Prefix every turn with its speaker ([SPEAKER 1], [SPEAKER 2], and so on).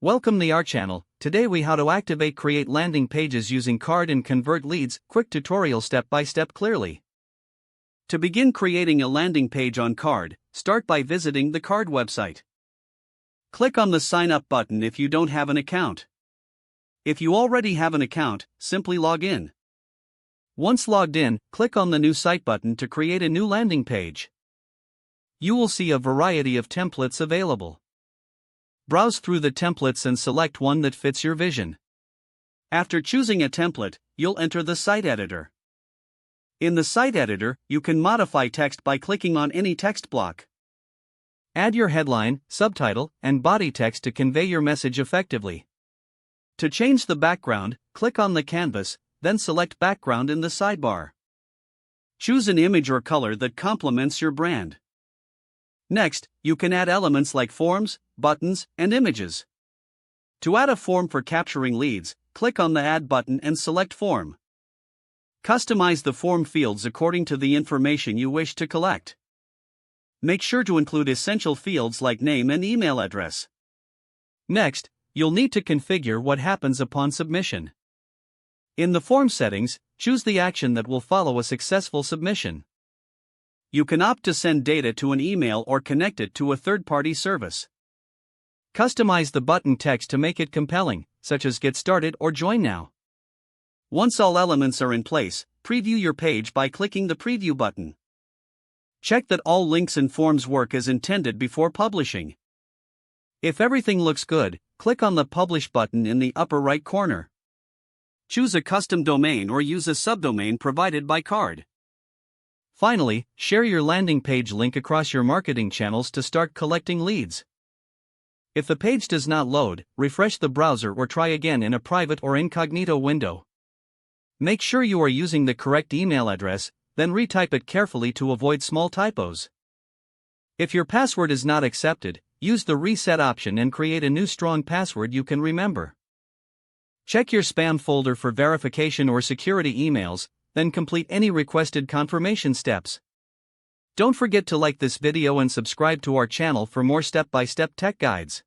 [SPEAKER 1] Welcome to our channel. Today we how to activate create landing pages using card and convert leads, quick tutorial step by step clearly. To begin creating a landing page on Card, start by visiting the Card website. Click on the sign up button if you don't have an account. If you already have an account, simply log in. Once logged in, click on the new site button to create a new landing page. You will see a variety of templates available. Browse through the templates and select one that fits your vision. After choosing a template, you'll enter the site editor. In the site editor, you can modify text by clicking on any text block. Add your headline, subtitle, and body text to convey your message effectively. To change the background, click on the canvas, then select background in the sidebar. Choose an image or color that complements your brand. Next, you can add elements like forms, buttons, and images. To add a form for capturing leads, click on the Add button and select Form. Customize the form fields according to the information you wish to collect. Make sure to include essential fields like name and email address. Next, you'll need to configure what happens upon submission. In the form settings, choose the action that will follow a successful submission. You can opt to send data to an email or connect it to a third-party service. Customize the button text to make it compelling, such as Get Started or Join Now. Once all elements are in place, preview your page by clicking the Preview button. Check that all links and forms work as intended before publishing. If everything looks good, click on the Publish button in the upper right corner. Choose a custom domain or use a subdomain provided by Card. Finally, share your landing page link across your marketing channels to start collecting leads. If the page does not load, refresh the browser or try again in a private or incognito window. Make sure you are using the correct email address, then retype it carefully to avoid small typos. If your password is not accepted, use the reset option and create a new strong password you can remember. Check your spam folder for verification or security emails, then complete any requested confirmation steps. Don't forget to like this video and subscribe to our channel for more step-by-step tech guides.